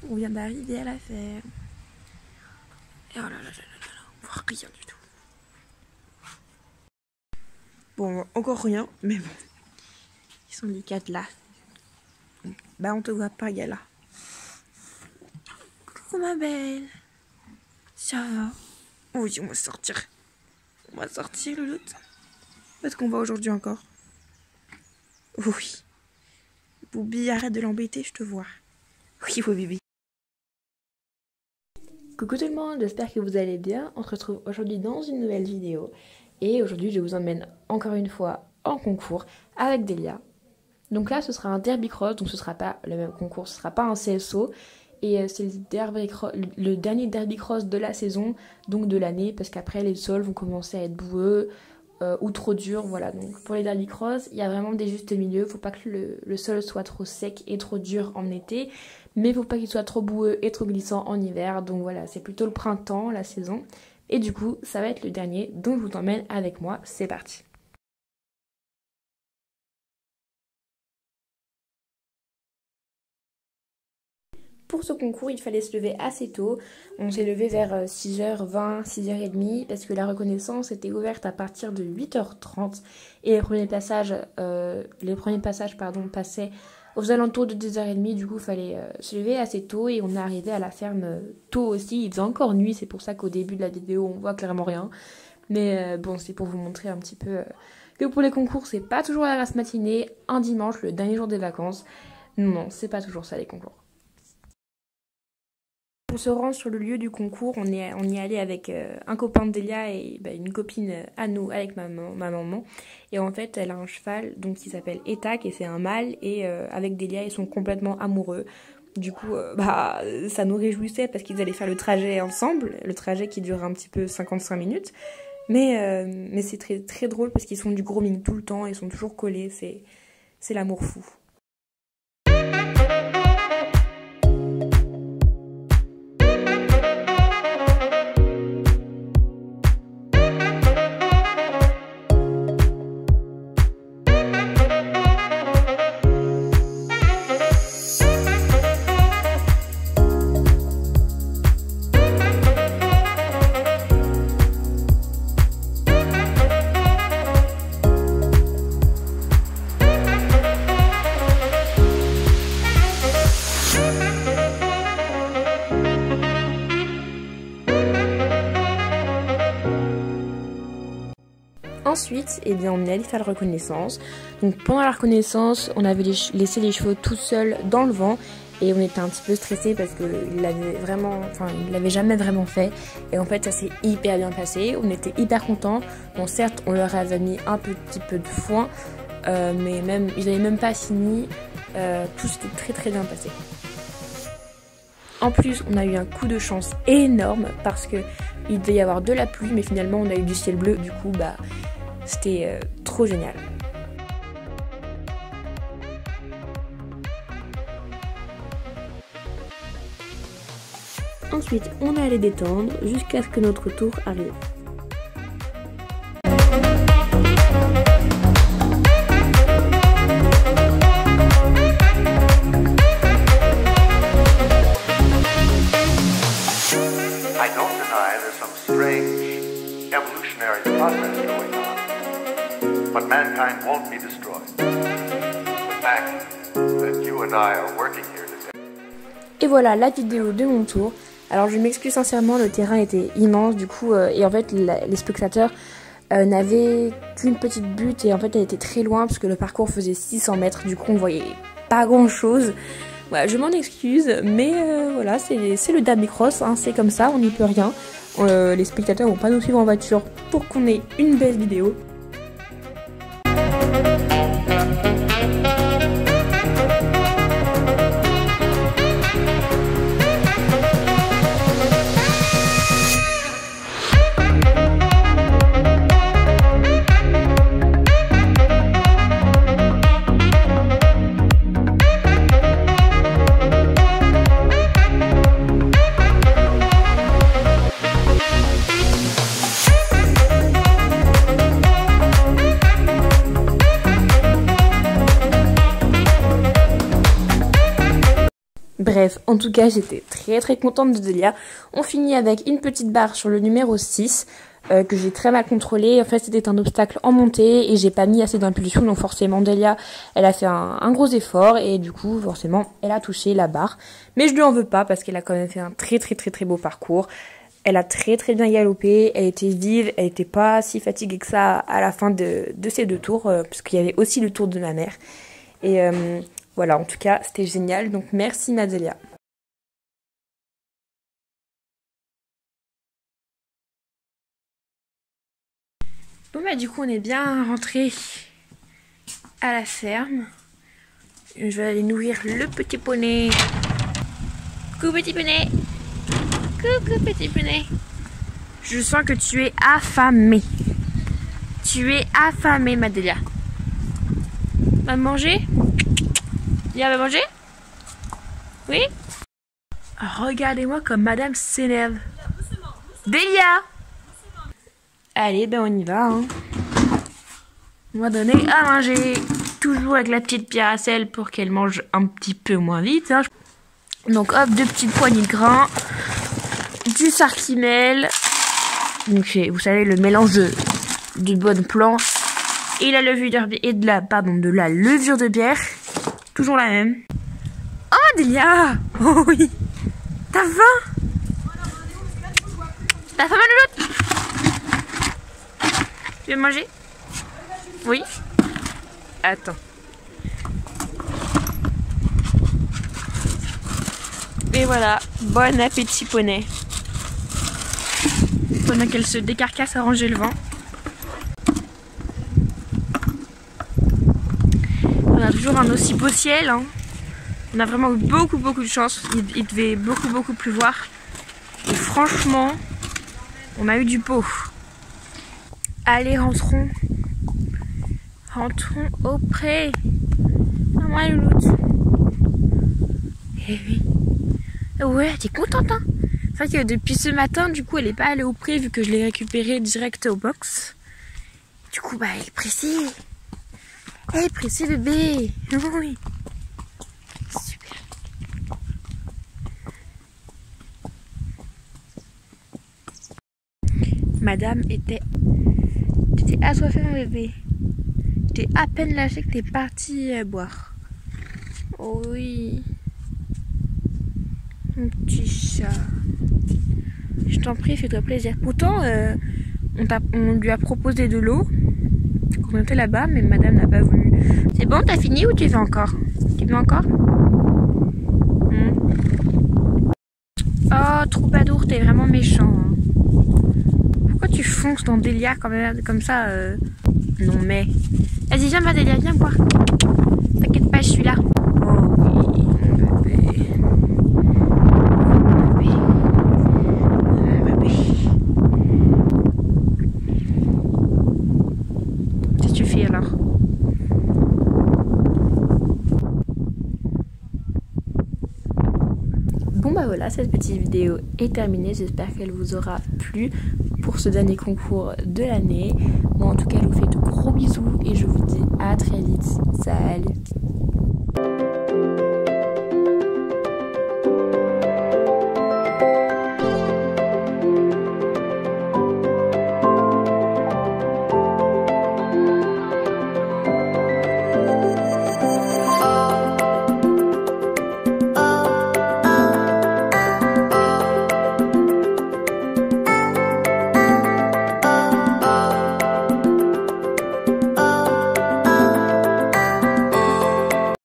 on vient d'arriver à la ferme. Et oh là là là là là, on voit rien du tout. Bon, encore rien, mais bon. Ils sont les 4 là. Bah on te voit pas, Gala. Coucou ma belle. Ça va? Oui, on va sortir. On va sortir, Louloute. Où est-ce qu'on va aujourd'hui encore? Oui. Boubi, arrête de l'embêter, je te vois. Oui, oui, bébé. Coucou tout le monde, j'espère que vous allez bien. On se retrouve aujourd'hui dans une nouvelle vidéo. Et aujourd'hui, je vous emmène encore une fois en concours avec Delia. Donc là, ce sera un derby cross, donc ce sera pas le même concours, ce sera pas un CSO. Et c'est le dernier derby cross de la saison, donc de l'année, parce qu'après les sols vont commencer à être boueux ou trop durs. Voilà, donc pour les derby cross, il y a vraiment des justes milieux. Faut pas que le sol soit trop sec et trop dur en été, mais faut pas qu'il soit trop boueux et trop glissant en hiver. Donc voilà, c'est plutôt le printemps, la saison. Et du coup, ça va être le dernier, donc je vous emmène avec moi. C'est parti. Pour ce concours, il fallait se lever assez tôt. On s'est levé vers 6h20, 6h30 parce que la reconnaissance était ouverte à partir de 8h30 et les premiers passages passaient aux alentours de 2h30. Du coup, il fallait se lever assez tôt et on est arrivé à la ferme tôt aussi. Il faisait encore nuit, c'est pour ça qu'au début de la vidéo, on voit clairement rien. Mais bon, c'est pour vous montrer un petit peu que pour les concours, c'est pas toujours la grasse matinée, un dimanche, le dernier jour des vacances. Non, c'est pas toujours ça les concours. On se rend sur le lieu du concours, on y est allé avec un copain de Delia et une copine à nous avec ma maman. Et en fait, elle a un cheval donc qui s'appelle Etac et c'est un mâle et avec Delia, ils sont complètement amoureux. Du coup, ça nous réjouissait parce qu'ils allaient faire le trajet ensemble, le trajet qui dure un petit peu 55 minutes. Mais c'est très, très drôle parce qu'ils font du grooming tout le temps, ils sont toujours collés, c'est l'amour fou. Ensuite, on est allé faire la reconnaissance. Donc pendant la reconnaissance, on avait laissé les chevaux tout seuls dans le vent et on était un petit peu stressés parce qu'il l'avait jamais vraiment fait. Et en fait, ça s'est hyper bien passé. On était hyper contents. Bon, certes, on leur avait mis un petit peu de foin, mais ils n'avaient même pas fini. Tout s'était très très bien passé. En plus, on a eu un coup de chance énorme parce que il devait y avoir de la pluie, mais finalement, on a eu du ciel bleu. Du coup, c'était trop génial. Ensuite, on est allé détendre jusqu'à ce que notre tour arrive. I don't deny there's some strange evolutionary process going on. But mankind won't be destroyed. The fact that you and I are working here today. Et voilà la vidéo de mon tour. Alors je m'excuse sincèrement, le terrain était immense du coup et en fait les spectateurs n'avaient qu'une petite butte et en fait elle était très loin parce que le parcours faisait 600 mètres. Du coup on voyait pas grand chose. Voilà, je m'en excuse, mais voilà, c'est le derby cross, hein, c'est comme ça, on n'y peut rien. Les spectateurs vont pas nous suivre en voiture pour qu'on ait une belle vidéo. Bref, en tout cas, j'étais très contente de Delia. On finit avec une petite barre sur le numéro 6 que j'ai très mal contrôlé. En fait, c'était un obstacle en montée et j'ai pas mis assez d'impulsion. Donc forcément, Delia, elle a fait un gros effort et du coup, forcément, elle a touché la barre. Mais je lui en veux pas parce qu'elle a quand même fait un très beau parcours. Elle a très bien galopé, elle était vive, elle était pas si fatiguée que ça à la fin de ces 2 tours, parce qu'il y avait aussi le tour de ma mère. Et voilà, en tout cas, c'était génial. Donc merci Nadelia. Bon bah du coup, on est bien rentré à la ferme. Je vais aller nourrir le petit poney. Coucou petit poney. Coucou petit poney. Je sens que tu es affamé. Tu es affamé, Madelia. Va manger? Viens, va manger? Oui? Regardez-moi comme madame s'énerve. Delia! Allez, ben on y va. Hein. On va donner à manger. Toujours avec la petite pierre à sel pour qu'elle mange un petit peu moins vite. Hein. Donc hop, 2 petites poignées de grains. Du sarcimel. Donc vous savez, le mélange de bonne planche et la levure et de la levure de bière. Toujours la même. Oh Delia! Oh oui! T'as faim? T'as faim à l'autre? Tu veux manger? Oui? Attends. Et voilà, bon appétit poney. Pendant qu'elle se décarcasse à ranger le vent. On a toujours un aussi beau ciel. Hein. On a vraiment eu beaucoup de chance. Il devait beaucoup pleuvoir. Et franchement, on a eu du beau. Allez, rentrons. Rentrons au pré. Maman louloute. Eh oui. Ouais, t'es contente, hein? C'est vrai que depuis ce matin, du coup, elle est pas allée au pré vu que je l'ai récupérée direct au box. Du coup, bah, elle est pressée. Elle est pressée, bébé. Oui. Super. Madame était... T'étais assoiffée, mon bébé. T'es à peine lâché que t'es parti boire. Oh oui. Mon petit chat. Je t'en prie, fais-toi plaisir. Pourtant, on lui a proposé de l'eau. On était là-bas, mais madame n'a pas voulu. C'est bon, t'as fini ou tu veux encore? Tu veux encore? Oh, troubadour, t'es vraiment méchant. Hein. Pourquoi tu fonces dans Delia comme ça Non mais... Vas-y, viens, ma Delia, viens boire. T'inquiète pas, je suis là. Oh oui, mon bébé. Qu'est-ce que tu fais alors? Bon bah voilà, cette petite vidéo est terminée. J'espère qu'elle vous aura plu pour ce dernier concours de l'année. Moi en tout cas, je vous fais de gros bisous et je vous dis à très vite. Salut!